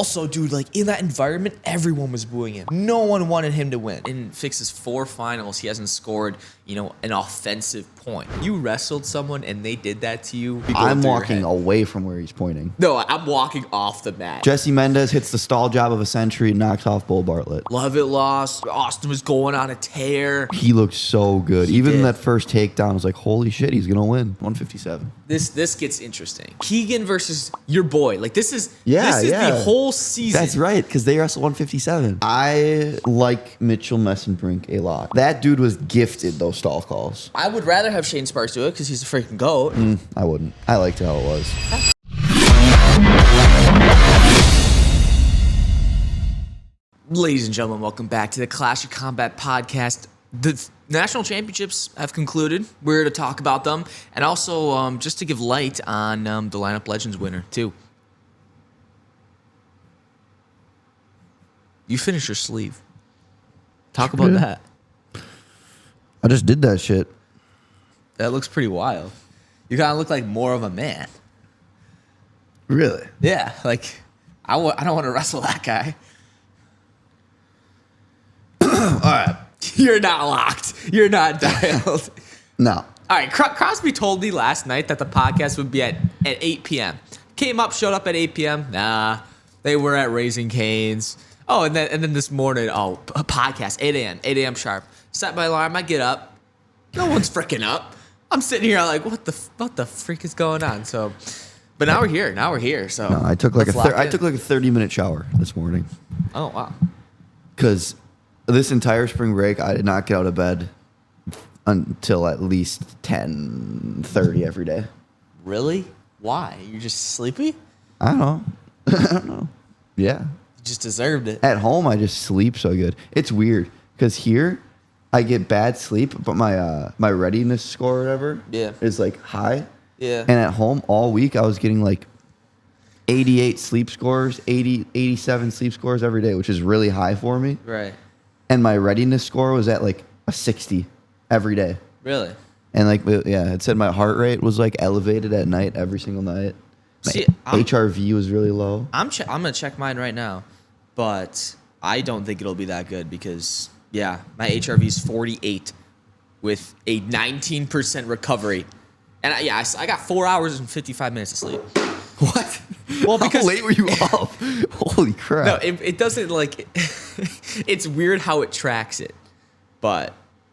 also, dude, like in that environment, everyone was booing him. No one wanted him to win. In Fix's 4 finals, he hasn't scored, an offensive point. You wrestled someone and they did that to you. I'm walking away from where he's pointing. No, I'm walking off the mat. Jesse Mendez hits the stall job of a century and knocks off Bull Bartlett. Lovett lost. Austin was going on a tear. He looked so good. Even in that first takedown, I was like, holy shit, he's going to win. 157. This gets interesting. Keegan versus your boy. Like, this is the whole season. That's right, because they wrestled 157. I like Mitchell Mesenbrink a lot. That dude was gifted those stall calls. I would rather have Shane Sparks do it because he's a freaking GOAT. I wouldn't. I liked how it was. Ladies and gentlemen, welcome back to the Clash of Combat podcast. The national championships have concluded. We're here to talk about them, and also just to give light on the Lineup Legends winner, too. You finished your sleeve. Talk about that. I just did that shit. That looks pretty wild. You kind of look like more of a man. Really? Yeah, like, I don't want to wrestle that guy. All right. You're not locked. You're not dialed. No. All right. Crosby told me last night that the podcast would be at 8 p.m. Showed up at 8 p.m. Nah, they were at Raising Cane's. Oh, and then this morning, a podcast, 8 a.m. sharp. Set my alarm. I get up. No one's freaking up. I'm sitting here like, what the freak is going on? So, but now we're here. So no, I took like a 30-minute shower this morning. Oh wow. Because this entire spring break, I did not get out of bed until at least 10:30 every day. Really? Why? You're just sleepy? I don't know. Yeah. You just deserved it. At home, I just sleep so good. It's weird because here, I get bad sleep, but my readiness score or whatever is like high. Yeah. And at home all week, I was getting like 88 sleep scores, 87 sleep scores every day, which is really high for me. Right. And my readiness score was at like a 60 every day. Really? And like, yeah, it said my heart rate was like elevated at night every single night. My HRV was really low. I'm going to check mine right now, but I don't think it'll be that good because, yeah, my HRV is 48 with a 19% recovery. And I got 4 hours and 55 minutes of sleep. What? Well, because how late were you up? Holy crap. No, it doesn't like, it's weird how it tracks it. But,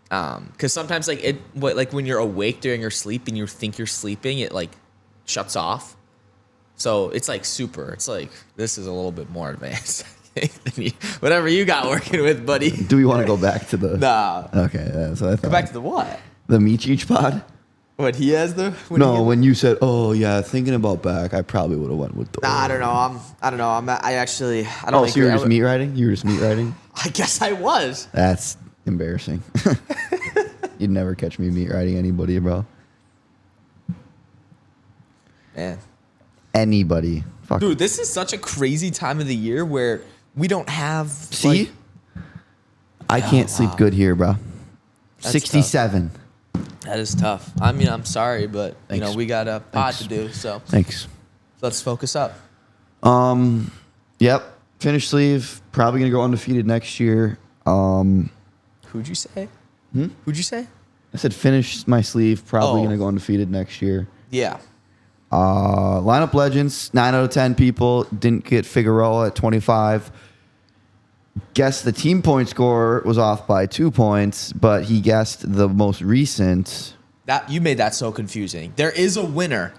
because sometimes like when you're awake during your sleep and you think you're sleeping, it like shuts off. So it's like it's like, this is a little bit more advanced. Than whatever you got working with, buddy. Do we want to go back to the... Nah. Okay, that's what I thought. Go back to the what? The Meech pod? What, he has the... When you said, oh, yeah, thinking about back, I probably would have went with the... Nah, I don't know. I don't know. I don't so you were just meat riding? You were just meat riding? I guess I was. That's embarrassing. You'd never catch me meat riding anybody, bro. Man. Anybody. Fuck. Dude, this is such a crazy time of the year where we don't have... See? Like, I can't sleep good here, bro. That's 67. Tough. That is tough. I mean, I'm sorry, but Thanks. We got a pod to do, so... Thanks. Let's focus up. Yep. Finished sleeve. Probably going to go undefeated next year. Who'd you say? Who'd you say? I said finish my sleeve. Probably going to go undefeated next year. Yeah. Lineup Legends, 9 out of 10 people. Didn't get Figueroa at 25. Guessed the team point score was off by 2 points, but he guessed the most recent. That you made that so confusing. There is a winner,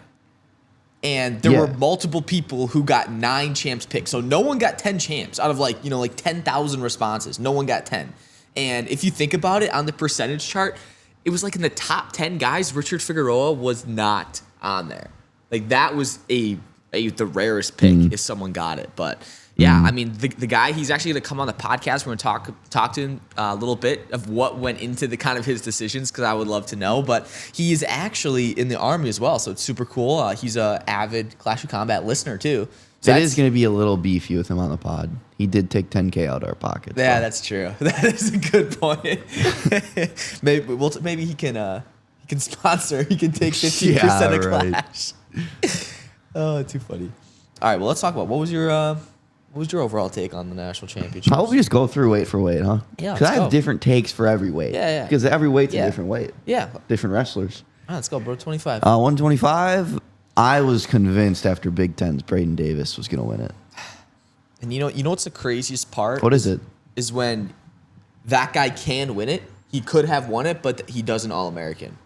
and there were multiple people who got 9 champs picked. So no one got 10 champs out of like 10,000 responses. No one got 10. And if you think about it on the percentage chart, it was like in the top 10 guys, Richard Figueroa was not on there. Like that was the rarest pick if someone got it. But yeah, I mean the guy, he's actually gonna come on the podcast. We're gonna talk to him a little bit of what went into the kind of his decisions because I would love to know. But he is actually in the Army as well, so it's super cool. He's a avid Clash of Combat listener too. So it is gonna be a little beefy with him on the pod. He did take 10K out of our pocket. Yeah, so. That's true. That is a good point. maybe he can sponsor. He can take 15% of Clash. Oh, too funny. All right, well, let's talk about what was your What was your overall take on the national championship? How about we just go through weight for weight, huh? Yeah, Because I let's have go. different takes for every weight. Yeah. Because every weight's Yeah. a different weight. Yeah. Different wrestlers. All right, let's go, bro. 25. 125, I was convinced after Big Ten's Braden Davis was going to win it. And you know what's the craziest part? What is it? Is when that guy can win it. He could have won it, but he does an All-American.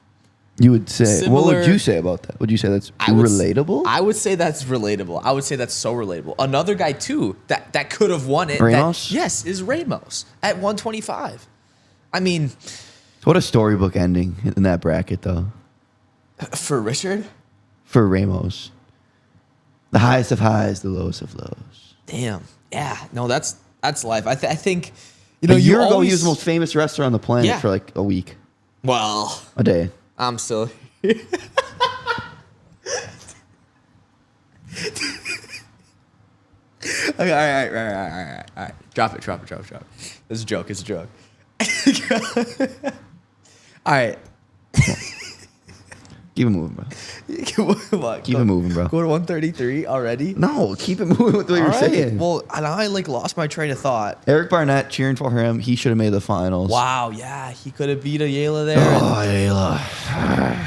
You would say, what would Similar- you say about that? Would you say that's relatable? I would say that's relatable. I would say that's so relatable. Another guy, too, that could have won it. Ramos? Yes, is Ramos at 125. I mean, What a storybook ending in that bracket, though, for Richard, for Ramos. The highest of highs, the lowest of lows. damn. Yeah, no, that's life. I think, A year ago, he was the most famous wrestler on the planet Yeah. for like a week, Well, a day. I'm still. Okay, all right. Drop it. It's a joke. All right. Keep it moving, bro. Keep it moving, bro. Go to 133 already. No, keep it moving with what you're All right. saying. Well, and I lost my train of thought. Eric Barnett, cheering for him. He should have made the finals. Wow, yeah, he could have beat Ayala there. Oh, Ayla.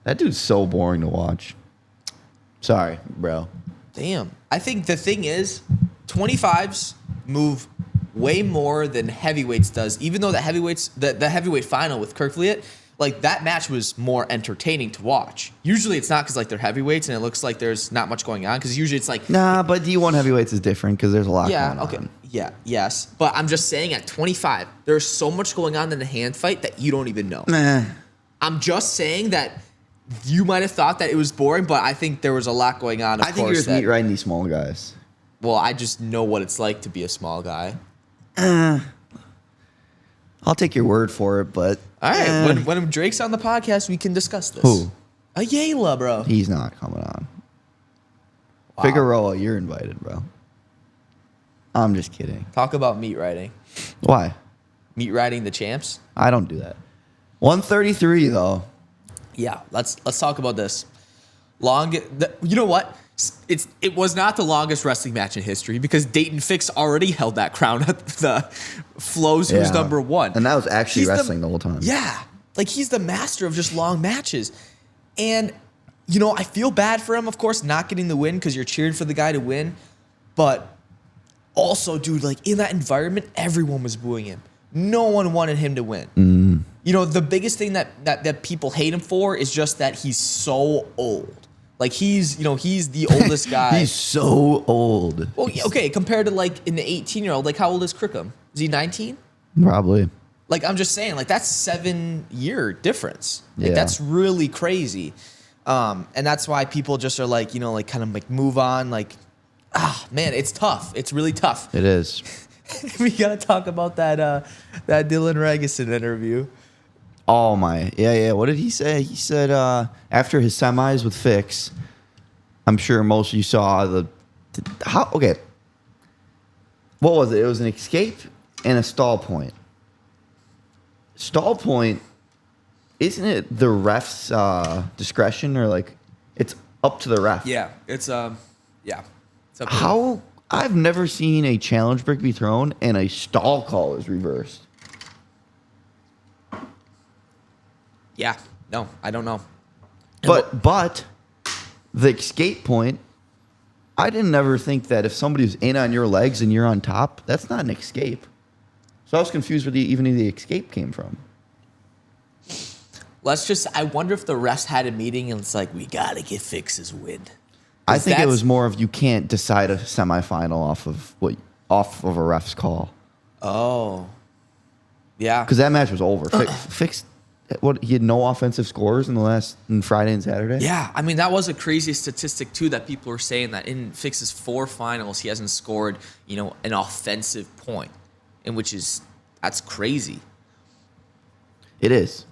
That dude's so boring to watch. Sorry, bro. Damn. I think the thing is, 25s move way more than heavyweights does. Even though the heavyweight final with Kirk Fleet, like that match was more entertaining to watch. Usually it's not because like they're heavyweights and it looks like there's not much going on. Because usually it's like Nah, but D1 heavyweights is different because there's a lot going okay, on. yeah, yes. But I'm just saying at 25, there's so much going on in the hand fight that you don't even know. Nah. I'm just saying that you might have thought that it was boring, but I think there was a lot going on. I think you're just meat riding these small guys. Well, I just know what it's like to be a small guy. I'll take your word for it, but All right, when Drake's on the podcast, we can discuss this. Who? Ayala, bro. he's not coming on. Wow. Figueroa, you're invited, bro. I'm just kidding. Talk about meat riding. Why? Meat riding the champs. I don't do that. 133 though. Yeah, let's talk about this. You know what? It was not the longest wrestling match in history because Dayton Fix already held that crown at the Flows, who's Yeah. number one. And that was actually He's wrestling the whole time. Yeah, like he's the master of just long matches. And, you know, I feel bad for him, of course, not getting the win because you're cheering for the guy to win. But also, dude, like in that environment, everyone was booing him. No one wanted him to win. Mm. You know, the biggest thing that people hate him for is just that he's so old. Like he's the oldest guy. He's so old. Well, yeah, okay, compared to like an 18-year-old, like how old is Crickham? Is he 19? Probably. Like I'm just saying, like that's 7-year difference. Like Yeah. that's really crazy. And that's why people just are like, you know, like kind of like move on. Like, man, it's tough. It's really tough. It is. We gotta talk about that Dylan Regeson interview. Oh my. Yeah. What did he say? He said after his semis with Fix, I'm sure most of you saw okay. What was it? It was an escape and a stall point. Stall point, isn't it the ref's discretion or like it's up to the ref? Yeah, it's yeah. It's up to How I've never seen a challenge brick be thrown and a stall call is reversed. Yeah, no, I don't know. But the escape point, I didn't ever think that if somebody's in on your legs and you're on top, that's not an escape. So I was confused where even the escape came from. I wonder if the refs had a meeting and it's like, we gotta get Fix's win. I think it that's- was more of you can't decide a semifinal off of a ref's call Oh. Yeah. because that match was over. Fix he had no offensive scores in Friday and Saturday. Yeah, I mean, that was a crazy statistic, too, that people were saying that in Fix's 4 finals, he hasn't scored, you know, an offensive point, that's crazy. It is.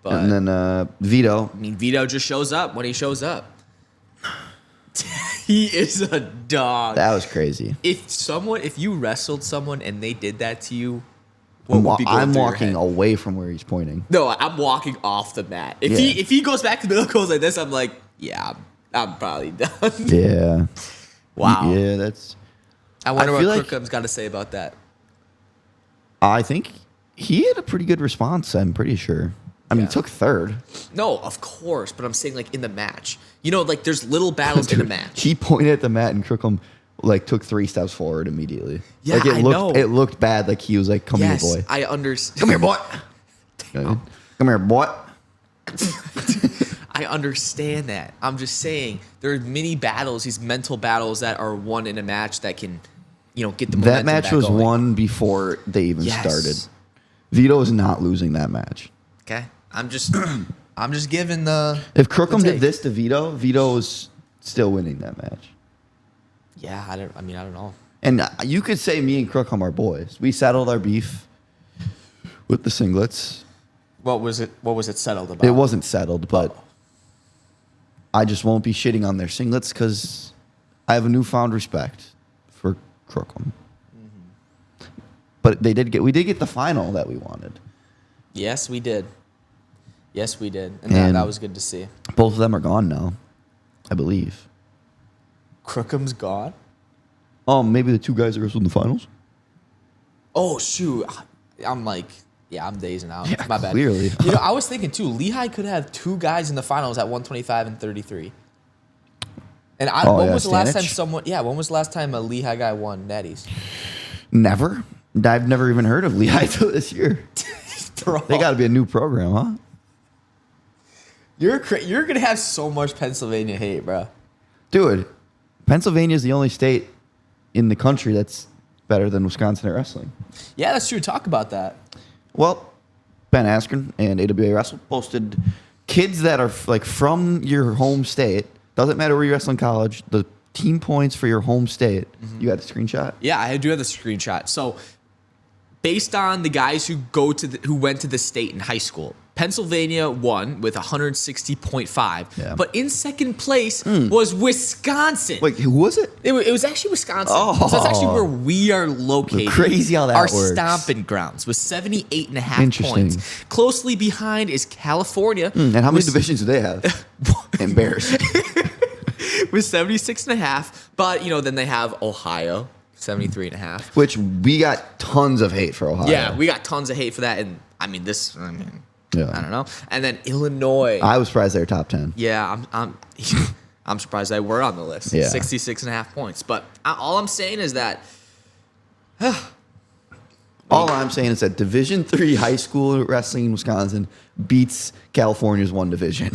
But, And then Vito. I mean, Vito just shows up when he shows up. He is a dog. That was crazy. If you wrestled someone and they did that to you, what would be going I'm through your walking head? away from where he's pointing. No, I'm walking off the mat. If he goes back to the goes like this, I'm like, yeah, I'm probably done. Yeah. Wow. Yeah, that's. I wonder feel what like- Crookham's got to say about that. I think he had a pretty good response. I'm pretty sure. I mean, Yeah. he took third. No, of course, but I'm saying like in the match. You know, like there's little battles in a match. He pointed at the mat and Crookham like took 3 steps forward immediately. Yeah, like, I know. It looked bad. Like he was like, "Come Yes, here, boy. I understand. Come here, boy. Come here, boy." I understand that. I'm just saying there are many battles, these mental battles that are won in a match that can, get the momentum That match back was going. won before they even Yes. started. Vito is not losing that match. Okay, I'm just giving the. If Crookham the did take. this to Vito, Vito is still winning that match. Yeah, I don't know. And you could say me and Crookham are boys. We settled our beef with the singlets. What was it settled about? It wasn't settled, but I just won't be shitting on their singlets because I have a newfound respect for Crookham. But we did get the final that we wanted. Yes, we did. And And- that was good to see. Both of them are gone now, I believe. Crookham's gone. Maybe the 2 guys that wrestled in the finals. Oh shoot, I'm like, yeah, I'm dazing out. Yeah, My bad. clearly. I was thinking too. Lehigh could have 2 guys in the finals at 125 and 33. And when was the last time Stanich? when was the last time a Lehigh guy won Natties? Never. I've never even heard of Lehigh till this year. Bro, They got to be a new program, huh? you're gonna have so much Pennsylvania hate, bro. Dude, Pennsylvania is the only state in the country that's better than Wisconsin at wrestling. Yeah, that's true. Talk about that. Well, Ben Askren and AWA Wrestle posted kids that are like from your home state. Doesn't matter where you wrestle in college. The team points for your home state. You got a screenshot? Yeah, I do have the screenshot. So, based on the guys who went to the state in high school, Pennsylvania won with 160.5. Yeah. But in second place was Wisconsin. Wait, who was it? It was actually Wisconsin. Oh. So that's actually where we are located. Crazy how that Our works. stomping grounds with 78.5 Interesting. points. Closely behind is California. And how many with- divisions do they have? Embarrassing. with 76.5. But, then they have Ohio, 73.5. Which we got tons of hate for Ohio. Yeah, we got tons of hate for that. And, Yeah. I don't know. And then Illinois. I was surprised they were top 10. Yeah, I'm surprised they were on the list. Yeah. 66.5 points. But all I'm saying is that All I'm saying is that Division III high school wrestling in Wisconsin beats California's 1 division.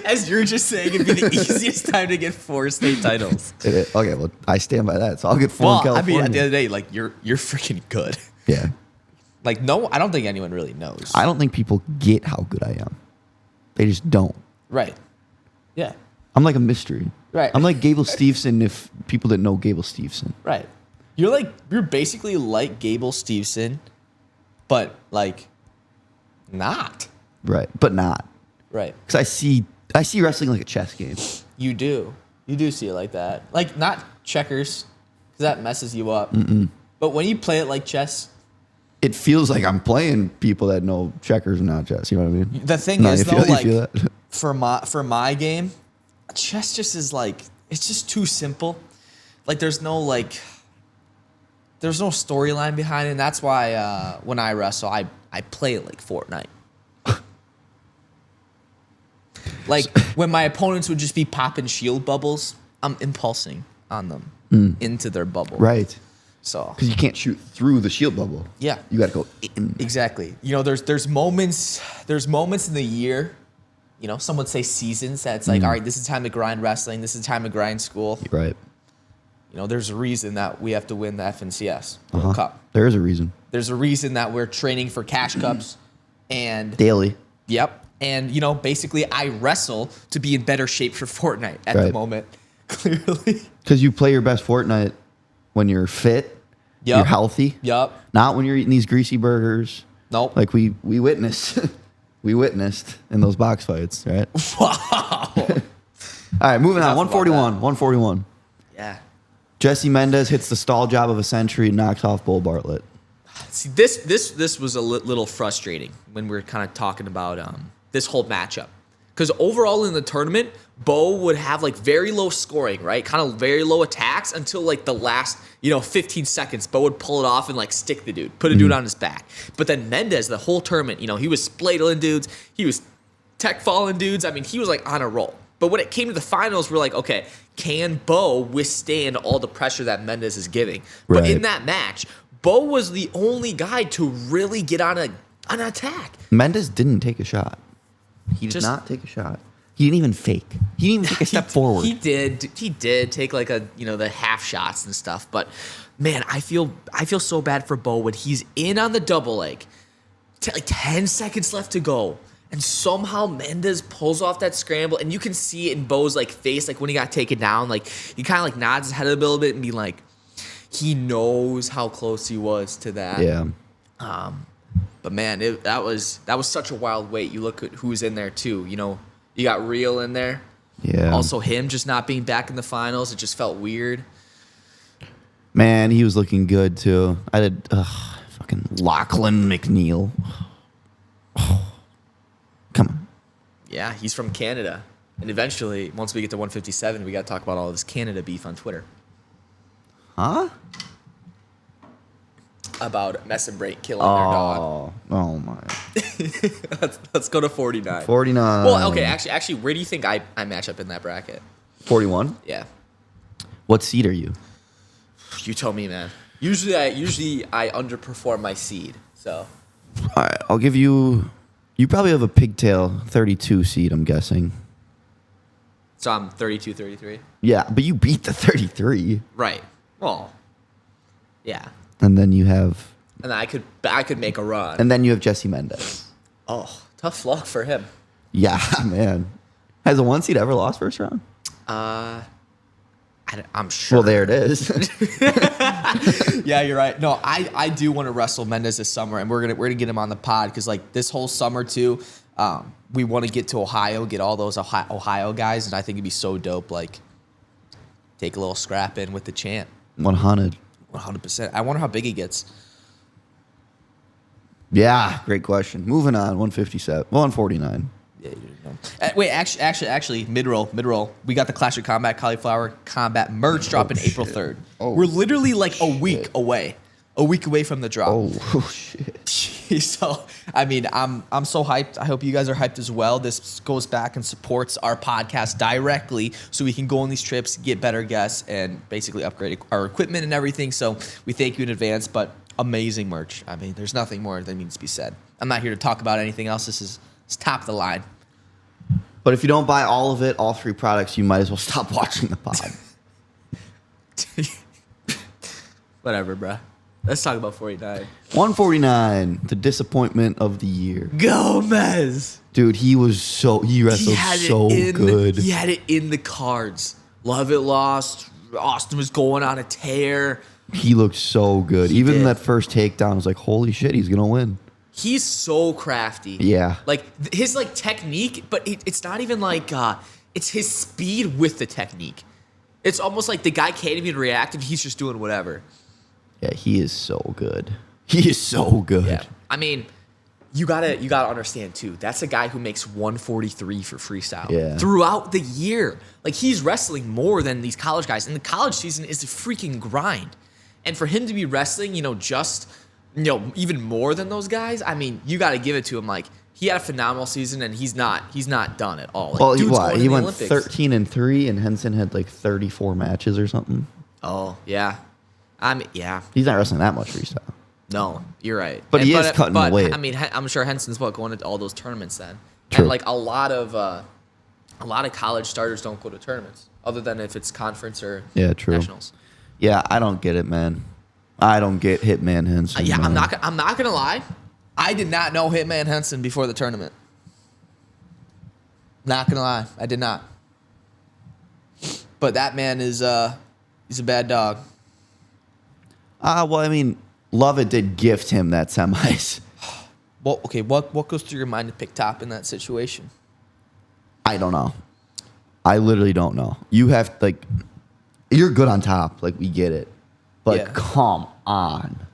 as you're just saying, it'd be the easiest time to get 4 state titles. Okay, well, I stand by that. So I'll get 4 in Well, I California. mean, at the end of the day, like you're freaking good. Yeah. Like no, I don't think anyone really knows. I don't think people get how good I am. They just don't. Right. Yeah. I'm like a mystery. Right. I'm like Gable Steveson if people didn't know Gable Steveson. Right. You're basically like Gable Steveson, but like not. Right. But not. Right. Because I see wrestling like a chess game. You do. You do see it like that. Like not checkers, because that messes you up. But when you play it like chess, It feels like I'm playing people that know checkers and not chess. You know what I mean? the thing No, is you though, feel- you like feel that? for my game, chess just is like it's just too simple. Like there's no storyline behind it. And that's why when I wrestle, I play it like Fortnite. Like when my opponents would just be popping shield bubbles, I'm impulsing on them into their bubble. Right. So Because you can't shoot through the shield bubble. yeah, You got to go in. exactly. There's moments in the year. Some would say seasons. That's like, all right, this is time to grind wrestling. This is time to grind school. Right. There's a reason that we have to win the FNCS World Cup. There is a reason. There's a reason that we're training for cash cups, and Daily. yep. And basically, I wrestle to be in better shape for Fortnite at the Right. moment. Clearly. Because you play your best Fortnite when you're fit, Yup. you're healthy, Yup. not when you're eating these greasy burgers. Nope. Like we witnessed. We witnessed in those box fights, right? Wow. All right, moving on. Enough about 141. 141. Yeah. Jesse Mendez hits the stall job of a century and knocks off Bull Bartlett. See, this was a little frustrating when we were kind of talking about this whole matchup. Because overall in the tournament, Bo would have like very low scoring, right? Kind of very low attacks until like the last, 15 seconds. Bo would pull it off and like stick the dude, put a dude on his back. But then Mendez, the whole tournament, he was spladling dudes. He was tech falling dudes. I mean, he was like on a roll. But when it came to the finals, we're like, okay, can Bo withstand all the pressure that Mendez is giving? But Right. in that match, Bo was the only guy to really get on an attack. Mendes didn't take a shot. He did not take a shot. He didn't even fake. He didn't even take a step forward. He did take like the half shots and stuff. But man, I feel so bad for Bo when he's in on the double leg, like 10 seconds left to go, and somehow Mendez pulls off that scramble, and you can see it in Bo's like face, like when he got taken down, like he kind of like nods his head a little bit and be like, he knows how close he was to that. Yeah. But man, that was such a wild wait. You look at who's in there too. You got Real in there. Yeah. Also, him just not being back in the finals, it just felt weird. Man, he was looking good too. I did fucking Lachlan McNeil. Come on. Yeah, he's from Canada. And eventually, once we get to 157, we got to talk about all this Canada beef on Twitter. Huh? About Mesenbrink killing their dog. Oh my. Let's go to 49. 49. Well, okay, actually, where do you think I match up in that bracket? 41? Yeah. What seed are you? You tell me, man. Usually I underperform my seed. So All right, I'll give you. You probably have a pigtail 32 seed, I'm guessing. So I'm 32, 33. Yeah, but you beat the 33. Right. Well, yeah. And then you have. And I could make a run. And then you have Jesse Mendez. Oh, tough luck for him. Yeah, man. Has a one seed ever lost first round? I'm sure. Well, there it is. Yeah, you're right. No, I do want to wrestle Mendez this summer, and we're gonna get him on the pod because like this whole summer too, we want to get to Ohio, get all those Ohio guys, and I think it'd be so dope. Like, take a little scrap in with the champ. 100. 100%. I wonder how big he gets. Yeah, great question. Moving on, 157. 149. Yeah, you know. Wait, actually, mid-roll. We got the Clash of Combat Cauliflower Combat merch dropping April 3rd. Oh, We're literally like a week away from the drop. Oh shit. So, I mean, I'm so hyped. I hope you guys are hyped as well. This goes back and supports our podcast directly so we can go on these trips, get better guests, and basically upgrade our equipment and everything. So we thank you in advance, but amazing merch. I mean, there's nothing more that needs to be said. I'm not here to talk about anything else. It's top of the line. But if you don't buy all of it, all three products, you might as well stop watching the pod. Whatever, bruh. Let's talk about 49. 149, the disappointment of the year. Gomez. Dude, he wrestled so good. He had it in the cards. Love it, lost. Austin was going on a tear. He looked so good. He Even did. that first takedown, I was like, holy shit, he's going to win. He's so crafty. Yeah. Like his like technique, but it's not even like it's his speed with the technique. It's almost like the guy can't even react and he's just doing whatever. Yeah, he is so good. He is so good. Yeah. I mean, you gotta understand too. That's a guy who makes 143 for freestyle throughout the year. Like he's wrestling more than these college guys, and the college season is a freaking grind. And for him to be wrestling, even more than those guys. I mean, you got to give it to him. Like he had a phenomenal season, and he's not done at all. Like, Well, dude's going to he the went Olympics. 13-3, and Henson had like 34 matches or something. Oh yeah, I mean yeah. He's not wrestling that much freestyle. No, you're right. But he is cutting the weight. I mean, I'm sure Henson's going into all those tournaments then. True. And like a lot of college starters don't go to tournaments, other than if it's conference or nationals. Yeah, I don't get it, man. I don't get Hitman Henson. Yeah, man. I'm not gonna lie. I did not know Hitman Henson before the tournament. Not gonna lie, I did not. But that man is he's a bad dog. Well, I mean, Lovett did gift him that semis. Well, okay, what goes through your mind to pick top in that situation? I don't know. I literally don't know. You have you're good on top, like we get it. But come on.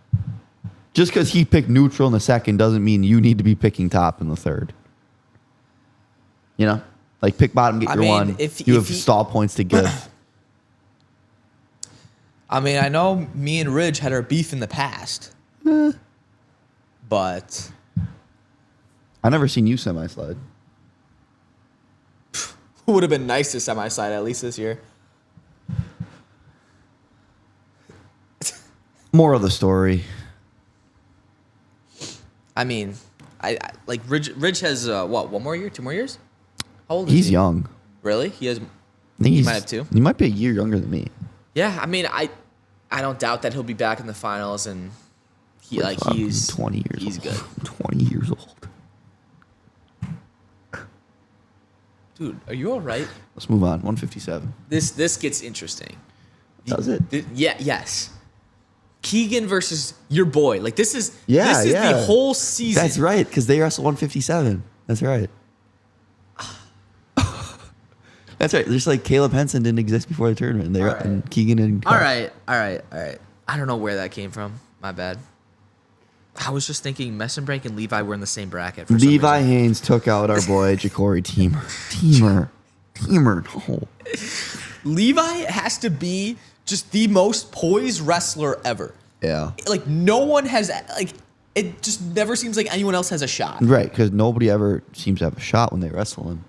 Just because he picked neutral in the second doesn't mean you need to be picking top in the third. You know? Like pick bottom, get I your mean, one. if You have he- stall points to give. I mean, I know me and Ridge had our beef in the past, but I never seen you semi-slide. it would have been nice to semi-slide at least this year. More of the story. I mean, I like Ridge has what, 1 more year, 2 more years? How old is He's he? young. Really? He has. I think He might have 2. He might be a year younger than me. Yeah, I mean, I don't doubt that he'll be back in the finals, and he's 20 years he's old. good. 20 years old. Dude, are you all right? Let's move on. 157. This gets interesting. Does it? Yes. Keegan versus your boy. Like this is Yeah, the whole season. That's right, because they wrestled 157. That's right. That's right. Just like Caleb Henson didn't exist before the tournament. They All were right. and Keegan and All right. I don't know where that came from. My bad. I was just thinking Mesenbrink and Levi were in the same bracket. For some Levi reason. Haynes took out our boy Ja'Cory Teamer. No. Levi has to be just the most poised wrestler ever. Yeah. Like no one has like it just never seems like anyone else has a shot. Right, because nobody ever seems to have a shot when they wrestle him.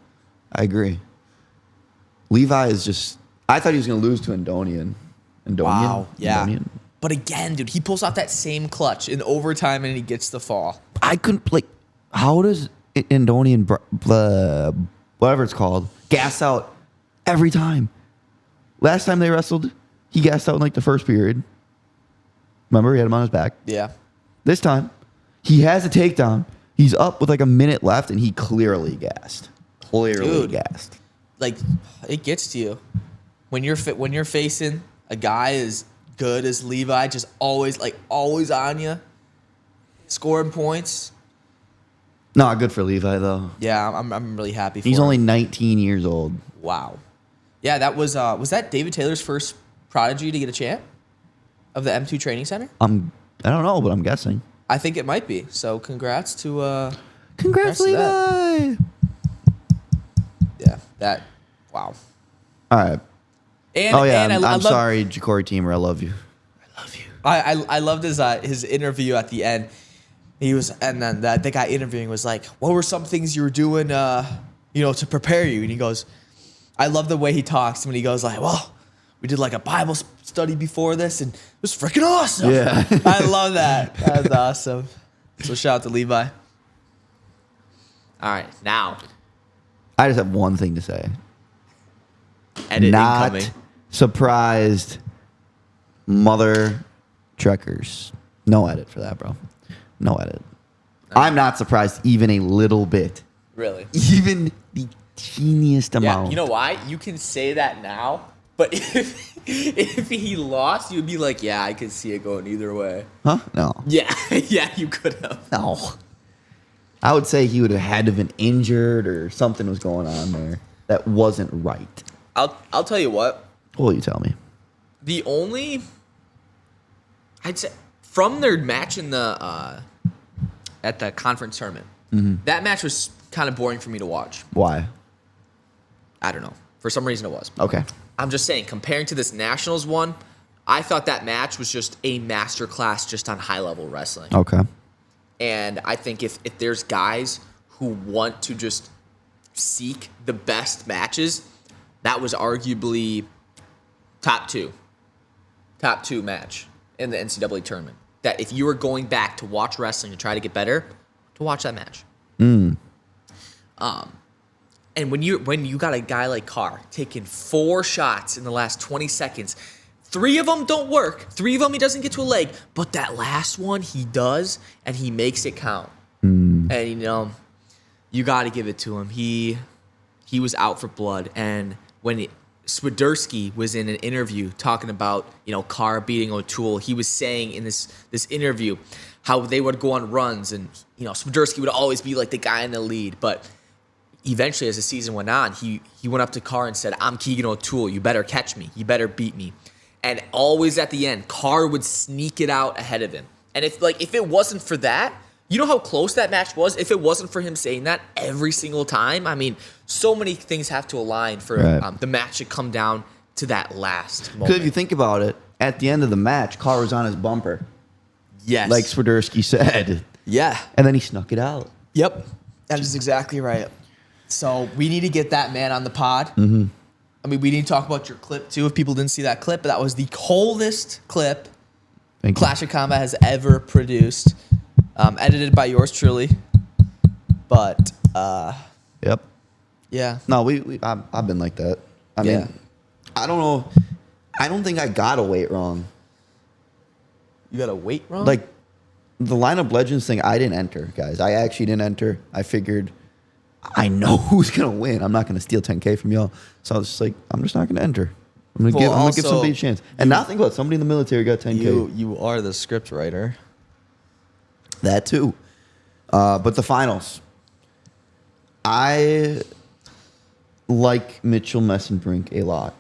I agree. Levi is just. I thought he was going to lose to Endonian. Wow. Yeah. Endonian? But again, dude, he pulls off that same clutch in overtime and he gets the fall. I couldn't. Like, how does Endonian, whatever it's called, gas out every time? Last time they wrestled, he gassed out in like the first period. Remember, he had him on his back. Yeah. This time, he has a takedown. He's up with like a minute left, and he clearly gassed. Dude. Gassed. Like it gets to you when you're facing a guy as good as Levi, just always on you, scoring points. No, good for Levi though. Yeah, I'm really happy for He's him. only 19 years old. Wow. Yeah, that was that David Taylor's first prodigy to get a champ of the M2 Training Center? I don't know, but I'm guessing. I think it might be. So congrats to Congrats, to Levi. that. Yeah, that. Wow. All right. And Oh yeah, and I'm I love, sorry, Ja'Cory Teamer. I love you. I love you. I loved his interview at the end. He was, and then the guy interviewing was like, "What were some things you were doing, to prepare you?" And he goes, "I love the way he talks." And he goes like, "Well, we did like a Bible study before this, and it was freaking awesome." Yeah. I love that. That was awesome. So shout out to Levi. All right, now I just have one thing to say. edit Not incoming. surprised, mother truckers. No edit for that, bro. No edit. I'm not surprised even a little bit. Really? Even the teeniest Yeah. amount. You know why? You can say that now, but if he lost, you'd be like, "Yeah, I could see it going either way." Huh? No. Yeah, yeah, you could have. No. I would say he would have had to have been injured or something was going on there that wasn't right. I'll tell you what. What will you tell me? The only, I'd say, from their match in the at the conference tournament, that match was kind of boring for me to watch. Why? I don't know. For some reason, it was. Okay. I'm just saying, comparing to this Nationals one, I thought that match was just a masterclass just on high level wrestling. Okay. And I think if there's guys who want to just seek the best matches, that was arguably top two match in the NCAA tournament. That if you were going back to watch wrestling to try to get better, to watch that match. And when you got a guy like Carr taking 4 shots in the last 20 seconds, 3 of them don't work. 3 of them he doesn't get to a leg, but that last one he does, and he makes it count. And you got to give it to him. He was out for blood, and when Swiderski was in an interview talking about Carr beating O'Toole, he was saying in this interview how they would go on runs, and Swiderski would always be like the guy in the lead, but eventually as the season went on, he went up to Carr and said, "I'm Keegan O'Toole. You better catch me. You better beat me." And always at the end, Carr would sneak it out ahead of him. And if it wasn't for that, You know how close that match was? If it wasn't for him saying that every single time, I mean, so many things have to align for the match to come down to that last moment. Because if you think about it, at the end of the match, Carr was on his bumper. Yes. Like Swiderski said. Yeah. And then he snuck it out. Yep. That is exactly right. So we need to get that man on the pod. Mm-hmm. I mean, we need to talk about your clip, too, if people didn't see that clip. But that was the coldest clip Clash of Combat has ever produced. Edited by yours truly. But, yep. Yeah. No, I've been like that. I mean, I don't know. I don't think I got a weight wrong. You got a weight wrong? Like, the lineup legends thing, I didn't enter, guys. I actually didn't enter. I figured I know who's going to win. I'm not going to steal 10K from y'all. So I was just like, I'm just not going to enter. I'm going to give somebody a chance. And now think about it. Somebody in the military got 10K. You are the script writer. That too. But the finals. I like Mitchell Mesenbrink a lot.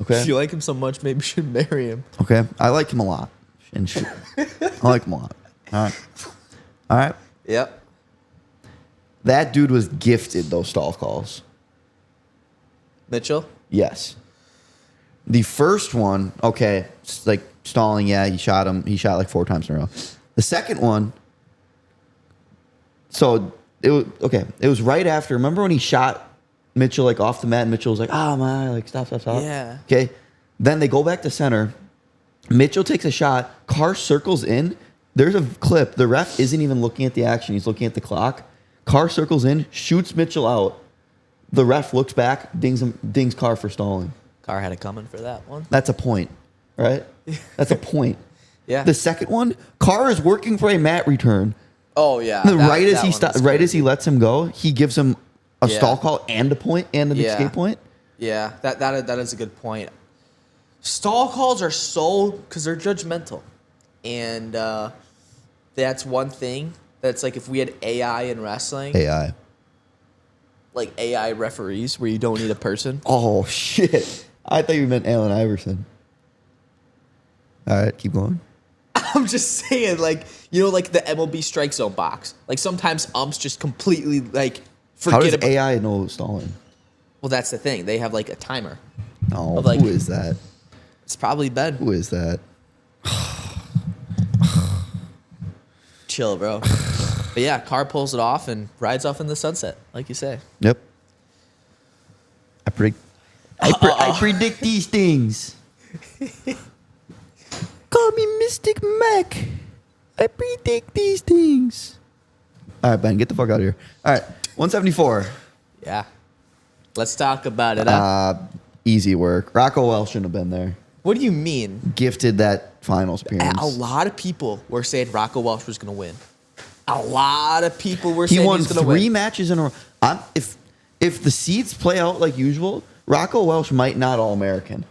Okay. If you like him so much, maybe you should marry him. Okay. I like him a lot. And I like him a lot. All right. Yep. That dude was gifted those stall calls. Mitchell? Yes. The first one, okay, like stalling, yeah, he shot him. He shot like 4 times in a row. The second one, so it was right after. Remember when he shot Mitchell like off the mat and Mitchell was like, my, like stop. Yeah. Okay. Then they go back to center. Mitchell takes a shot. Carr circles in. There's a clip. The ref isn't even looking at the action. He's looking at the clock. Carr circles in, shoots Mitchell out. The ref looks back, dings Carr for stalling. Carr had it coming for that one. That's a point, right? That's a point. Yeah. The second one, Carr is working for a mat return. Oh yeah. Right as he lets him go, he gives him a stall call and a point and an escape point. Yeah, that is a good point. Stall calls are because they're judgmental, and that's one thing that's like if we had AI in wrestling, like AI referees where you don't need a person. Oh shit! I thought you meant Allen Iverson. All right, keep going. I'm just saying, like, like the MLB strike zone box. Like sometimes umps just completely like forget How does about. AI know stalling? Well, that's the thing. They have like a timer. No, like, who is that? It's probably Ben. Who is that? Chill, bro. But yeah, Carr pulls it off and rides off in the sunset, like you say. Yep. I predict these things. Call me Mystic Mac. I predict these things. All right, Ben, get the fuck out of here. All right, 174. Yeah. Let's talk about it. Easy work. Rocco Welsh shouldn't have been there. What do you mean? Gifted that finals appearance. A lot of people were saying Rocco Welsh was going to win. A lot of people were saying he was going to win. He won 3 matches in a row. If the seeds play out like usual, Rocco Welsh might not All-American.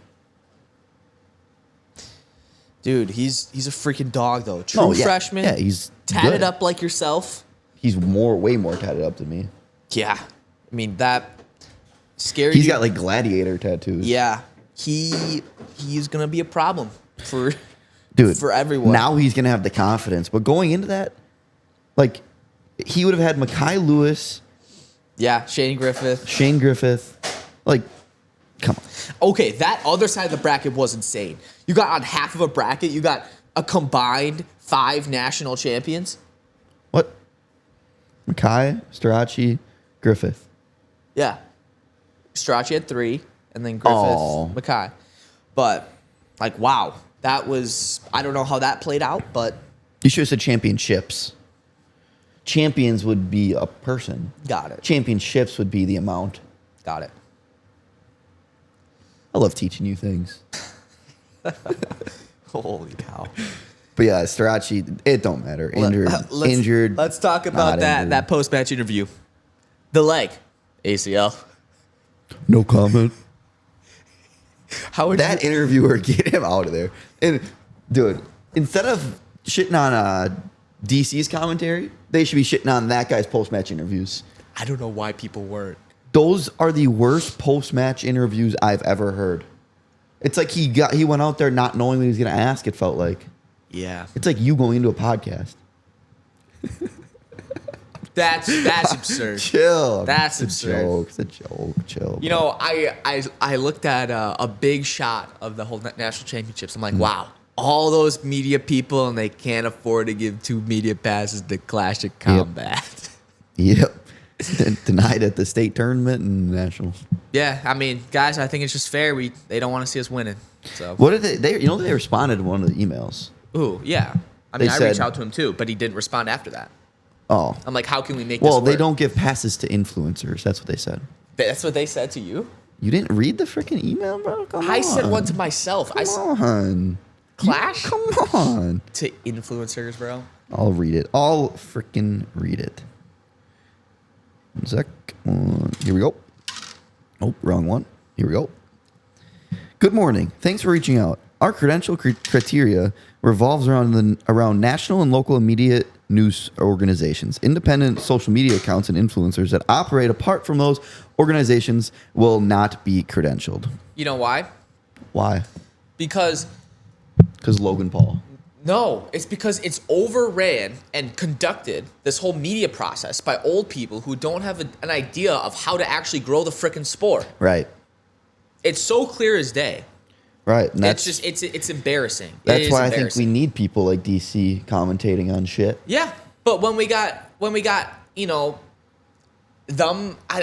Dude, he's a freaking dog, though. True freshman. Yeah, he's tatted good. up like yourself. He's way more tatted up than me. Yeah. I mean, that scary. He's got like gladiator tattoos. Yeah. He's going to be a problem for everyone. Now he's going to have the confidence. But going into that, like, he would have had Mekhi Lewis. Yeah, Shane Griffith. Like, come on. Okay, that other side of the bracket was insane. You got on half of a bracket, you got a combined 5 national champions. What? Mekhi, Strachey, Griffith. Yeah. Strachey had 3, and then Griffith, Mekhi. But, like, wow. That was, I don't know how that played out, but. You should have said championships. Champions would be a person. Got it. Championships would be the amount. Got it. I love teaching you things. Holy cow. But yeah, Strachey, it don't matter. Injured. Let's talk about that post-match interview. The leg. ACL. No comment. How would that interviewer, get him out of there. And dude, instead of shitting on DC's commentary, they should be shitting on that guy's post-match interviews. I don't know why people weren't. Those are the worst post-match interviews I've ever heard. It's like he went out there not knowing what he was going to ask, it felt like. Yeah. It's like you going into a podcast. That's absurd. Chill. That's it's absurd. A joke. It's a joke. Chill. You know, I looked at a big shot of the whole national championships. I'm like, wow, all those media people, and they can't afford to give 2 media passes to Clash of Combat. Yep. Denied at the state tournament and nationals. Yeah, I mean, guys, I think it's just fair. They don't want to see us winning. So What did they? They responded to one of the emails. ooh, yeah. I mean, They I said- reached out to him too, but he didn't respond after that. Oh. I'm like, how can we make this Well, work? they don't give passes to influencers. That's what they said. That's what they said to you? You didn't read the freaking email, bro? Come on. I said one to myself. Come on. Clash? Come on. To influencers, bro. I'll read it. I'll freaking read it. 1 sec. Here we go. Oh, wrong one. Here we go. Good morning. Thanks for reaching out. Our credential criteria revolves around national and local immediate news organizations. Independent social media accounts and influencers that operate apart from those organizations will not be credentialed. You know why? Why? Because Logan Paul. no, it's because it's overran and conducted, this whole media process, by old people who don't have an idea of how to actually grow the frickin' sport. Right. It's so clear as day. Right. And It's just it's embarrassing. that's why I think we need people like DC commentating on shit. Yeah, but when we got you know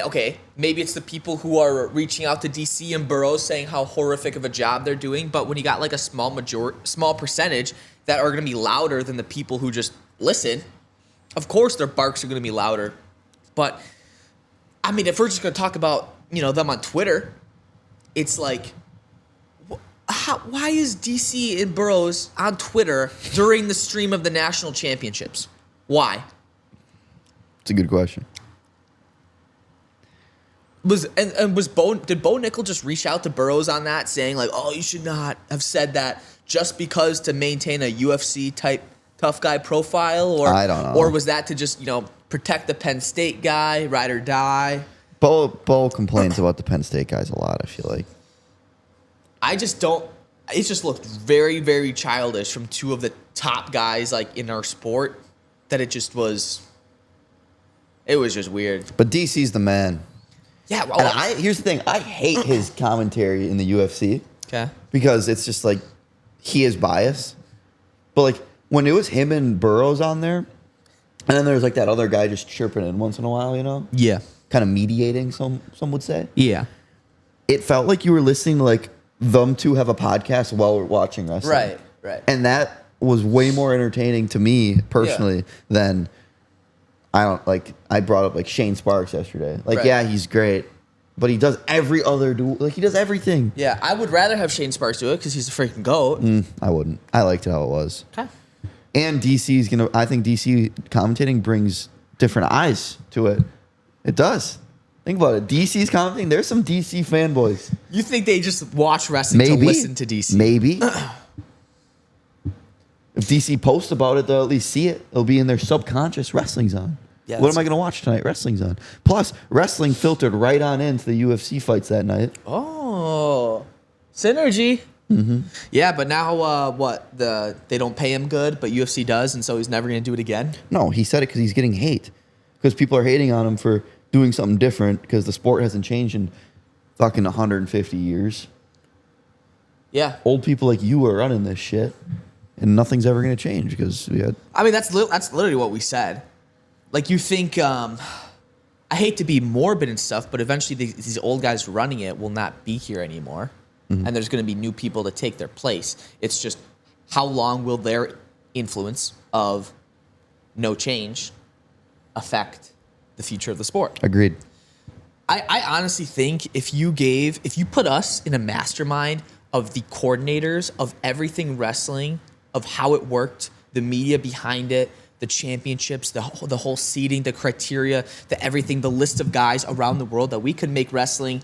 okay, maybe it's the people who are reaching out to DC and Burroughs saying how horrific of a job they're doing, but when you got like a small percentage that are going to be louder than the people who just listen, of course their barks are going to be louder. But I mean, if we're just going to talk about, you know, them on Twitter, it's like, why is DC and Burroughs on Twitter during the stream of the national championships? Why? It's a good question. Did Bo Nickel just reach out to Burroughs on that, saying like, oh, you should not have said that just because to maintain a UFC type tough guy profile, or I don't know. Or was that to just, you know, protect the Penn State guy, ride or die? Bo complains about the Penn State guys a lot, I feel like. I just don't. It just looked very, very childish from 2 of the top guys like in our sport. That it was just weird. But DC's the man. Yeah. Well, And here's the thing. I hate his commentary in the UFC okay. because it's just like he is biased. But like when it was him and Burroughs on there, and then there's like that other guy just chirping in once in a while, you know? Yeah. Kind of mediating, some would say. Yeah. It felt like you were listening to like them 2 have a podcast while we're watching wrestling. Right. And that was way more entertaining to me personally than I brought up like Shane Sparks yesterday. Like, Right. yeah, he's great, but he does every other he does everything. Yeah, I would rather have Shane Sparks do it because he's a freaking GOAT. I wouldn't. I liked how it was. Okay. And I think DC commentating brings different eyes to it. It does. Think about it. DC's commentating. There's some DC fanboys. You think they just watch wrestling to listen to DC? Maybe. If DC posts about it, they'll at least see it. It'll be in their subconscious. Wrestling's on. Yeah, What am I going to watch tonight? Wrestling's on. Plus, wrestling filtered right on into the UFC fights that night. Oh, synergy. Mm-hmm. Yeah, but now they don't pay him good, but UFC does, and so he's never going to do it again. No, he said it because he's getting hate. Because people are hating on him for doing something different because the sport hasn't changed in fucking 150 years. Yeah. Old people like you are running this shit, and nothing's ever going to change because we had... I mean, that's literally what we said. Like, you think, I hate to be morbid and stuff, but eventually these old guys running it will not be here anymore. Mm-hmm. And there's going to be new people to take their place. It's just, how long will their influence of no change affect the future of the sport? Agreed. I honestly think if you put us in a mastermind of the coordinators of everything wrestling, of how it worked, the media behind it, the championships, the whole seeding, the criteria, the everything, the list of guys around the world, that we could make wrestling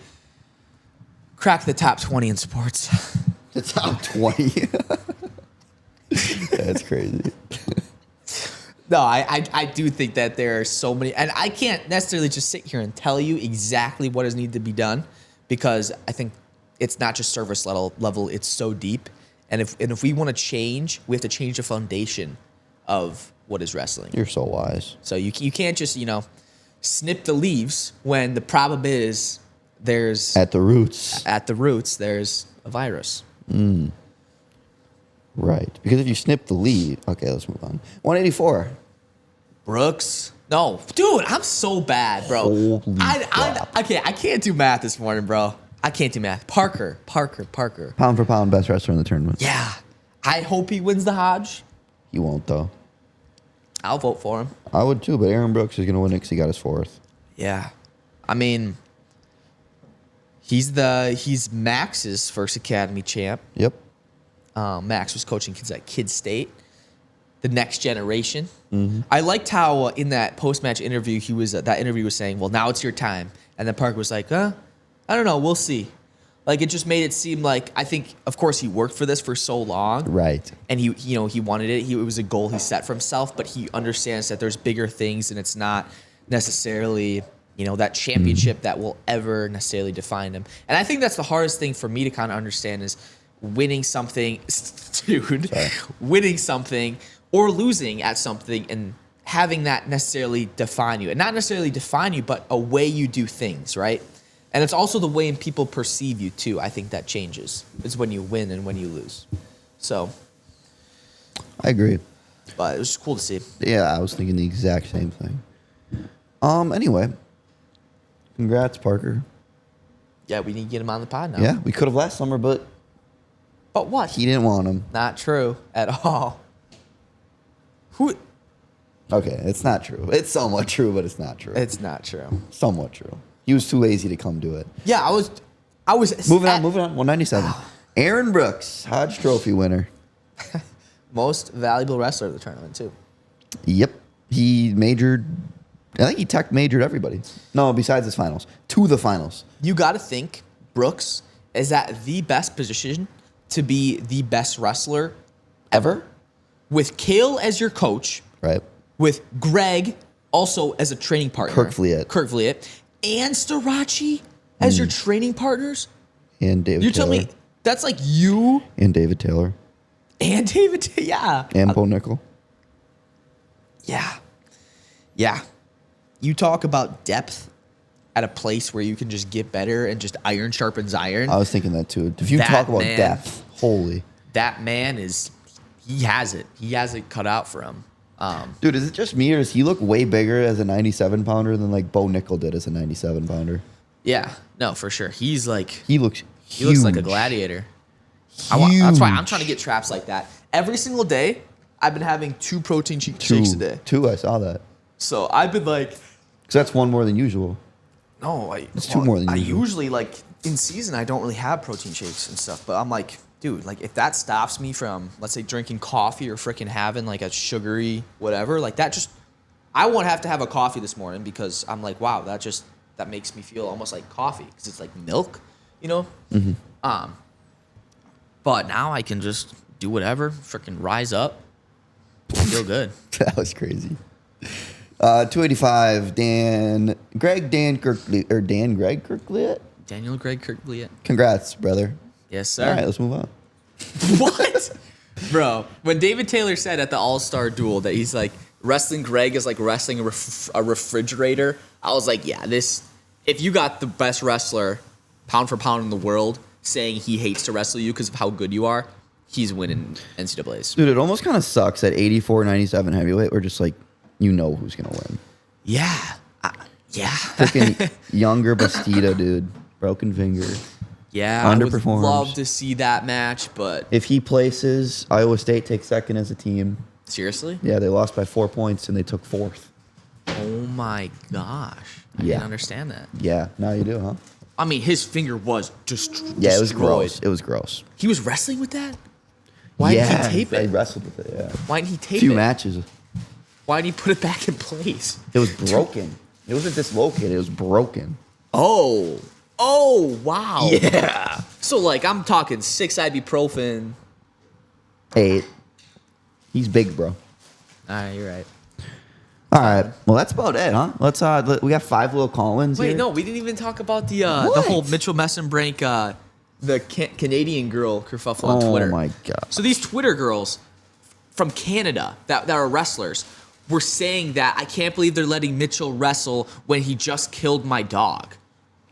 crack the top 20 in sports. The top 20. That's crazy. No, I do think that there are so many, and I can't necessarily just sit here and tell you exactly what is needed to be done, because I think it's not just service level, it's so deep. And if we want to change, we have to change the foundation of what is wrestling. You're so wise. So you can't just, snip the leaves when the problem is there's At the roots. There's a virus. Right. Because if you snip the leaf. Okay, let's move on. 184. Brooks. No, dude, I'm so bad, bro. Holy crap. I can't do math this morning, bro. I can't do math. Parker. Pound for pound, best wrestler in the tournament. Yeah. I hope he wins the Hodge. He won't, though. I'll vote for him. I would, too, but Aaron Brooks is going to win it because he got his 4th. Yeah. I mean, he's Max's first Academy champ. Yep. Max was coaching kids at Kid State. The next generation. I liked how in that post-match interview, that interview was saying, well, now it's your time. And then Parker was like, I don't know. We'll see. Like, it just made it seem like, I think, of course, he worked for this for so long. Right. And he wanted it. It was a goal he set for himself, but he understands that there's bigger things and it's not necessarily, that championship that will ever necessarily define him. And I think that's the hardest thing for me to kind of understand is winning something, winning something or losing at something and having that necessarily define you. And not necessarily define you, but a way you do things, right? And it's also the way people perceive you, too. I think that changes. It's when you win and when you lose. So. I agree. But it was cool to see. Yeah, I was thinking the exact same thing. Anyway. Congrats, Parker. Yeah, we need to get him on the pod now. Yeah, we could have last summer, but what? he didn't want him. Not true at all. Who? Okay, it's not true. It's somewhat true, but it's not true. It's not true. Somewhat true. He was too lazy to come do it. Yeah, I was moving on. 197. Aaron Brooks, Hodge Trophy winner. Most valuable wrestler of the tournament, too. Yep. He majored. I think he tech majored everybody. No, besides his finals. To the finals. You got to think Brooks is at the best position to be the best wrestler ever. With Kale as your coach. Right. With Greg also as a training partner. Kirk Fleet. And Starachi as your training partners. And David Taylor. You're telling me that's like you. And David Taylor. Yeah. And Bo Nickel. Yeah. Yeah. You talk about depth at a place where you can just get better and just iron sharpens iron. I was thinking that too. If you talk about depth, holy. That man he has it. He has it cut out for him. Dude, is it just me or does he look way bigger as a 97 pounder than like Bo Nickel did as a 97 pounder? Yeah, no, for sure. He looks like a gladiator. That's why I'm trying to get traps like that. Every single day, I've been having 2 protein shakes a day. 2, I saw that. So I've been like, because that's 1 more than usual. No, it's 2 more than usual. I usually like in season I don't really have protein shakes and stuff, but I'm like, dude, like if that stops me from, let's say, drinking coffee or freaking having like a sugary whatever, like that just, I won't have to have a coffee this morning because I'm like, wow, that makes me feel almost like coffee because it's like milk, Mm-hmm. But now I can just do whatever, freaking rise up, feel good. That was crazy. 285, Daniel Greg Kirkliet. Daniel Greg Kirkliet. Congrats, brother. Yes, sir. All right, let's move on. What? Bro, when David Taylor said at the All-Star Duel that he's like, wrestling Greg is like wrestling a refrigerator, I was like, yeah, if you got the best wrestler, pound for pound in the world, saying he hates to wrestle you because of how good you are, he's winning NCAAs. Dude, it almost kind of sucks at 84-97 heavyweight. We're just like, who's going to win. Yeah. Yeah. Freaking younger Bastida, dude. Broken finger. Yeah, I would love to see that match, but... If he places, Iowa State takes second as a team. Seriously? Yeah, they lost by 4 points, and they took 4th. Oh, my gosh. I didn't understand that. Yeah, now you do, huh? I mean, his finger was just Yeah, it was gross. It was gross. He was wrestling with that? Why didn't he tape it? He wrestled with it, yeah. Why didn't he tape it? Few matches. Why didn't he put it back in place? It was broken. It wasn't dislocated. It was broken. Oh, wow. Yeah. So, like, I'm talking 6 ibuprofen. 8. He's big, bro. All right, you're right. All right. Well, that's about it, huh? We got 5 little call-ins Wait, here. no, we didn't even talk about the whole Mitchell Mesenbrink the Canadian girl kerfuffle on Twitter. Oh my god! So these Twitter girls from Canada that are wrestlers were saying that I can't believe they're letting Mitchell wrestle when he just killed my dog.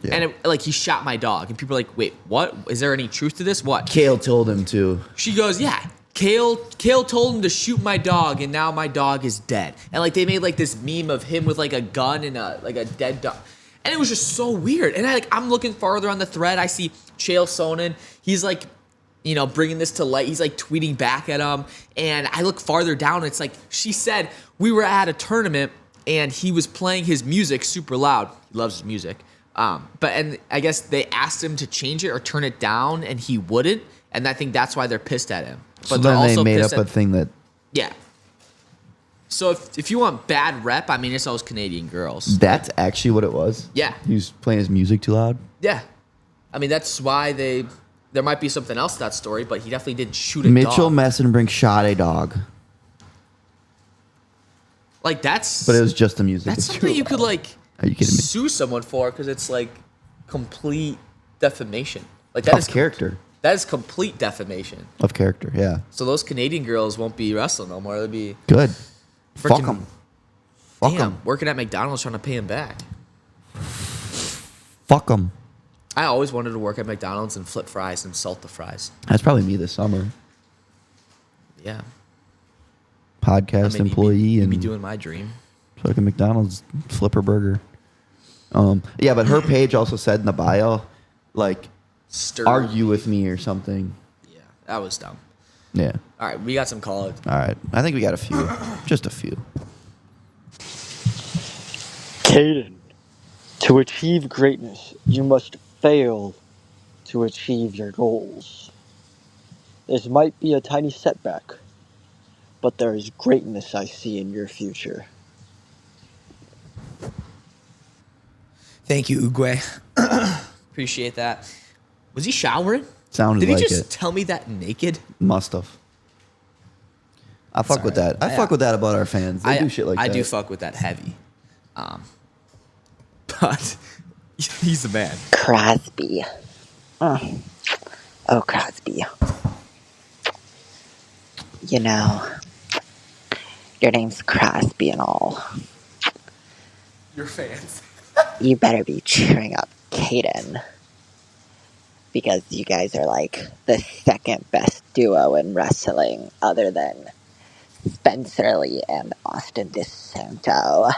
Yeah. And he shot my dog. And people are like, wait, what? Is there any truth to this? What? Kale told him to. She goes, yeah. Kale told him to shoot my dog, and now my dog is dead. And like they made like this meme of him with like a gun and a dead dog. And it was just so weird. And I'm looking farther on the thread. I see Chael Sonnen. He's like, bringing this to light. He's like tweeting back at him. And I look farther down. It's like she said we were at a tournament and he was playing his music super loud. He loves his music. And I guess they asked him to change it or turn it down, and he wouldn't. And I think that's why they're pissed at him. But So they're then they also made pissed up a at, thing that. yeah. So if you want bad rep, I mean, it's those Canadian girls. That's actually what it was. Yeah. He was playing his music too loud. Yeah. I mean, that's why there might be something else to that story, but he definitely didn't shoot a Mitchell dog. Mesenbrink shot a dog, Like, that's... but it was just the music. That's It's something too you could, loud. like, Are you kidding me? sue someone for, because it's, like, complete defamation. Like, that Of is character. That is complete defamation. Of character, yeah. So those Canadian girls won't be wrestling no more. They'll be... Good. Fuck Freaking- them. Fuck Damn, them. working at McDonald's trying to pay him back. Fuck them. I always wanted to work at McDonald's and flip fries and salt the fries. That's probably me this summer. Yeah. Podcast I mean, employee you'd be and doing my dream. fucking McDonald's flipper burger. Yeah, but her page also said in the bio, like, Stir. argue with me or something. Yeah, that was dumb. Yeah. All right, we got some call. All right. I think we got a few. Just a few. Caden, to achieve greatness, you must fail to achieve your goals. This might be a tiny setback, but there is greatness I see in your future. Thank you, Uguay. Appreciate that. Was he showering? Sounded Did he like just it. tell me that naked? Must have. I fuck with that. I fuck with that about our fans. They do shit like that. I do fuck with that heavy. But he's the man. Crosby. Oh, Crosby. You know, your name's Crosby and all. Your fans. You better be cheering up Caden. Because you guys are like the second best duo in wrestling other than Spencer Lee and Austin DeSanto.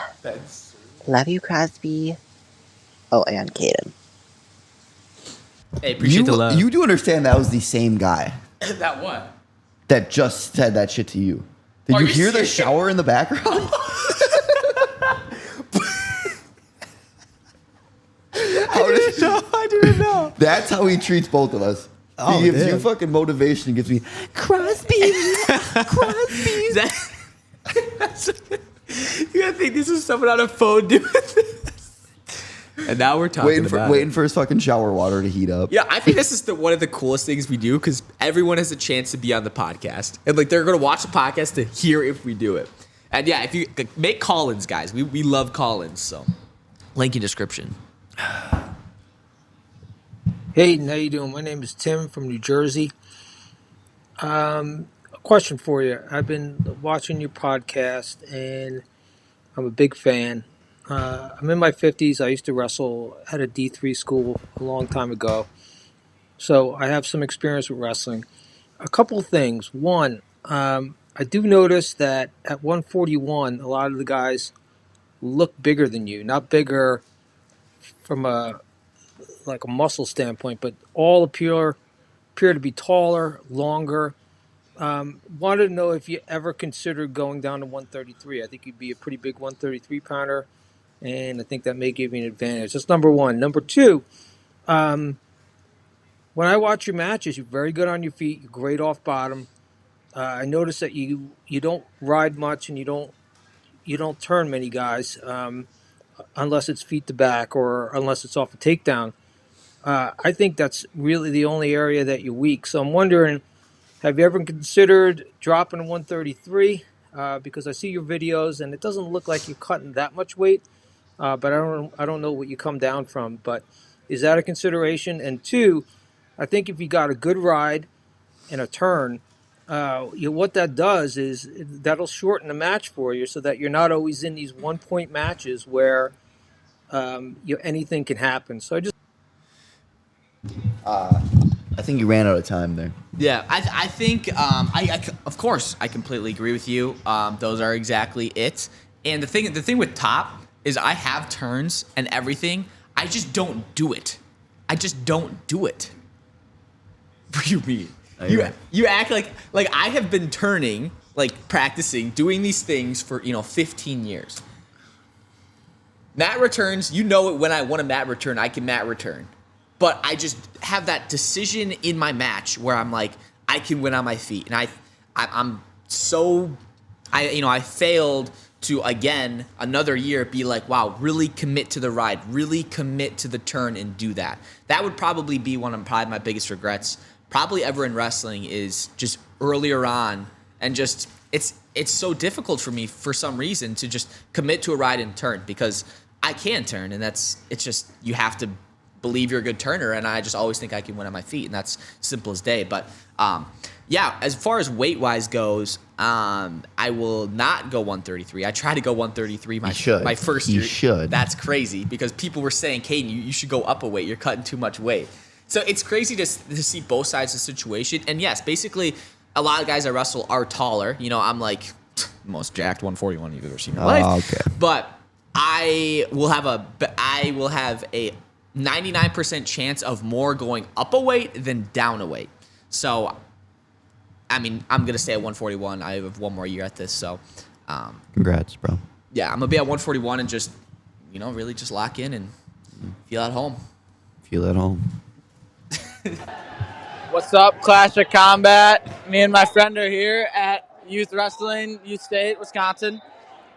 Love you, Crosby. Oh, and Caden. Hey, appreciate the love. You do understand that was the same guy That what? that just said that shit to you. Did Are you you hear the serious? shower in the background? I didn't know. That's how he treats both of us. Oh, he gives damn. you fucking motivation and gives me Crosby. Crosby. You gotta think this is someone on a phone doing this. And now we're talking about it. Waiting for his fucking shower water to heat up. Yeah, I think this is one of the coolest things we do because everyone has a chance to be on the podcast. And like they're gonna watch the podcast to hear if we do it. And yeah, if you make call-ins, guys. We love call-ins, so link in description. Hey, how you doing? My name is Tim from New Jersey. A question for you. I've been watching your podcast, and I'm a big fan. I'm in my 50s. I used to wrestle at a D3 school a long time ago, so I have some experience with wrestling. A couple of things. One, I do notice that at 141, a lot of the guys look bigger than you. Not bigger from a muscle standpoint, but all appear to be taller, longer. Wanted to know if you ever considered going down to 133. I think you'd be a pretty big 133 pounder, and I think that may give you an advantage. That's number one. Number two, when I watch your matches, you're very good on your feet. You're great off bottom. I notice that you don't ride much and you don't turn many guys unless it's feet to back or unless it's off a takedown. I think that's really the only area that you're weak. So I'm wondering, have you ever considered dropping to 133? Because I see your videos and it doesn't look like you're cutting that much weight. But I don't know what you come down from. But is that a consideration? And two, I think if you got a good ride and a turn, what that does is that'll shorten the match for you, so that you're not always in these 1 point matches where anything can happen. So I just I think you ran out of time there. Yeah, I think of course I completely agree with you. Those are exactly it. And the thing with top is I have turns and everything. I just don't do it. I just don't do it. What do you mean? You act like I have been turning, like practicing, doing these things for 15 years. Mat returns, when I want a mat return, I can mat return. But I just have that decision in my match where I'm like, I can win on my feet. And I failed to, again, another year be like, wow, really commit to the ride, really commit to the turn and do that. That would probably be one of my biggest regrets probably ever in wrestling, is just earlier on, and just it's so difficult for me for some reason to just commit to a ride and turn, because I can turn, and it's just, you have to believe you're a good turner, and I just always think I can win on my feet, and that's simple as day. But yeah, as far as weight wise goes, I will not go 133. I tried to go 133 my first year. You should. That's crazy, because people were saying, Caden, you should go up a weight. You're cutting too much weight. So it's crazy to see both sides of the situation. And yes, basically, a lot of guys I wrestle are taller. I'm like the most jacked 141 you've ever seen in your life. Okay. But I will have a 99% chance of more going up a weight than down a weight. So, I mean, I'm going to stay at 141. I have one more year at this. So, Congrats, bro. Yeah, I'm going to be at 141 and just, really just lock in and feel at home. Feel at home. What's up, Clash of Combat? Me and my friend are here at Youth Wrestling, Youth State, Wisconsin.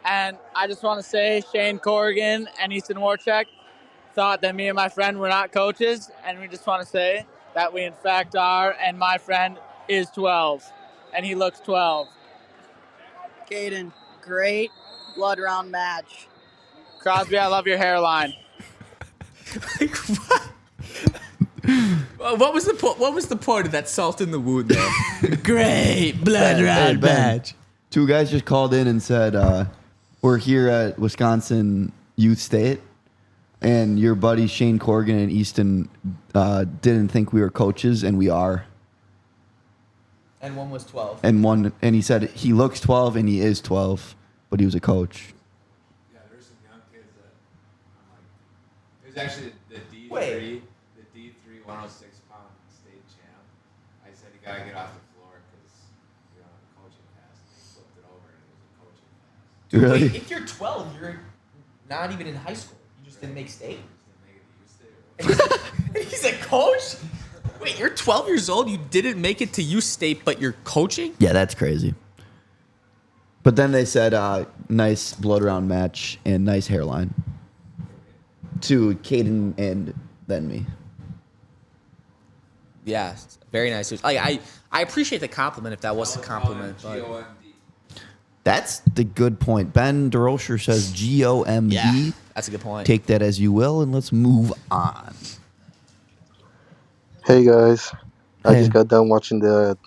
And I just want to say Shane Corrigan and Easton Warchek thought that me and my friend were not coaches. And we just want to say that we in fact are. And my friend is 12. And he looks 12. Caden, great blood round match. Crosby, I love your hairline. Like, what? What was the point of that salt in the wound there? Great blood round match. Two guys just called in and said, we're here at Wisconsin Youth State, and your buddies Shane Corrigan and Easton didn't think we were coaches, and we are. And one was 12. And he said he looks 12 and he is 12, but he was a coach. Yeah, there's some young kids that I'm like, it was actually the D3 106-pound state champ. I said you gotta get off the floor because you're on a coaching pass. And he flipped it over and it was a coaching pass. Really? Wait, if you're 12, you're not even in high school. You just didn't make state. Just didn't make it to youth state. And he's a coach? Wait, you're 12 years old. You didn't make it to youth state, but you're coaching? Yeah, that's crazy. But then they said, nice blood round match and nice hairline. To Caden and then me. Yeah, very nice. I appreciate the compliment if that was a compliment. But G-O-M-D. That's the good point. Ben DeRocher says G-O-M-D. yeah, that's a good point. Take that as you will, and let's move on. Hey guys, I Hey. just got done watching the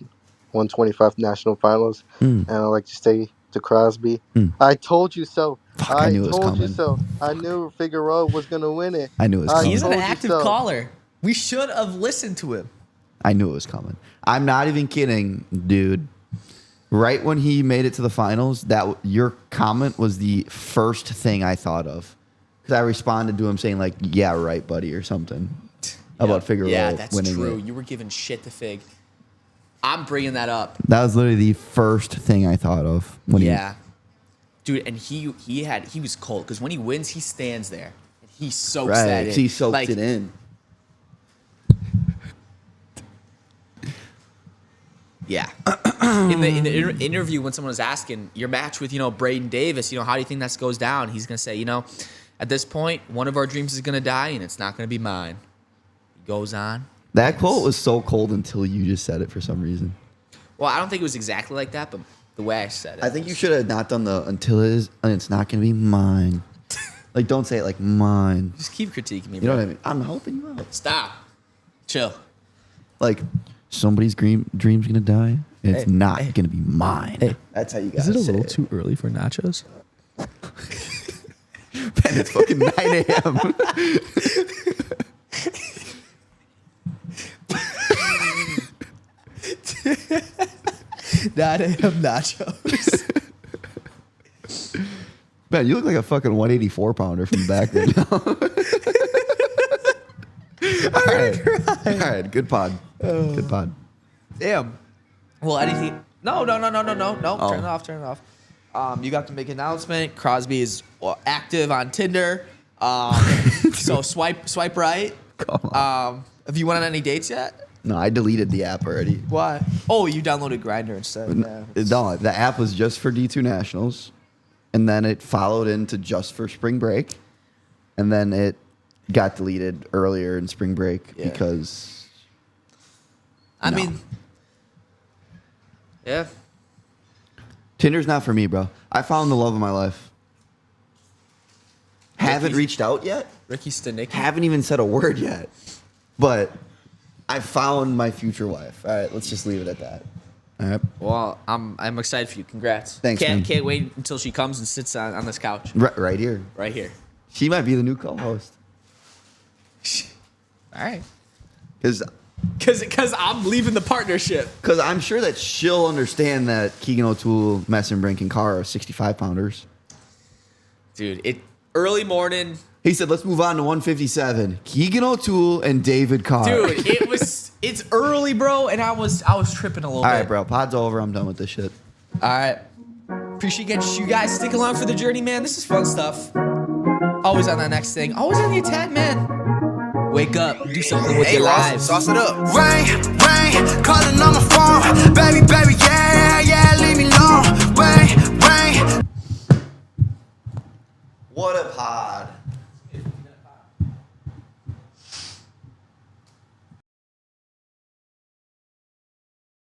125 national finals, and I'd like to say to Crosby, I told you so. Fuck, I knew it was told you coming. so. I knew Figueroa was gonna win it. I knew it was coming. He's an told you active so. caller. We should have listened to him. I knew it was coming. I'm not even kidding, dude. Right when he made it to the finals, your comment was the first thing I thought of. Because I responded to him saying, like, yeah, right, buddy, or something. About Figueroa Yeah, that's winning true. it. You were giving shit to Fig. I'm bringing that up. That was literally the first thing I thought of. When Yeah. Dude, and he was cold because when he wins, he stands there. And he soaks that Right, in. he soaked Like, it in. Yeah. in the interview, when someone was asking your match with, Braden Davis, how do you think that goes down? He's going to say, at this point, one of our dreams is going to die and it's not going to be mine. He goes on. That quote was so cold until you just said it for some reason. Well, I don't think it was exactly like that, but the way I said it. I think you should have not done the until it is, and it's not going to be mine. Like, don't say it like mine. Just keep critiquing me, You know bro. what I mean? I'm helping you out. Stop. Chill. Like, somebody's dream's gonna die. And it's not gonna be mine. Hey, that's how you is gotta it a say little it. too early for nachos? Ben, it's fucking 9 a.m. 9 a.m. nachos. Ben, you look like a fucking 184 pounder from back then. All right, good pod. Good pod. Damn. Well, anything? No. Oh. Turn it off. You got to make an announcement. Crosby is active on Tinder. So swipe right. Come on. Have you went on any dates yet? No, I deleted the app already. Why? Oh, you downloaded Grindr instead. Yeah. No, the app was just for D2 Nationals, and then it followed into just for spring break, and then it got deleted earlier in spring break because. I mean, yeah. Tinder's not for me, bro. I found the love of my life. Haven't reached out yet. Ricky Stanicki. Haven't even said a word yet. But I found my future wife. All right, let's just leave it at that. All right. Well, I'm excited for you. Congrats. Thanks, man. Can't wait until she comes and sits on this couch. Right here. Right here. She might be the new co-host. All right. Because I'm leaving the partnership. Because I'm sure that she'll understand that Keegan O'Toole, Mesenbrink, and Carr are 65-pounders. Dude, early morning. He said, let's move on to 157. Keegan O'Toole and David Carr. Dude, it's early, bro, and I was tripping a little bit. All right, bro. Pod's over. I'm done with this shit. All right. Appreciate you guys sticking along for the journey, man. This is fun stuff. Always on that next thing. Always on the attack, man. Wake up. Do something with your lives. Sauce it up. Rain,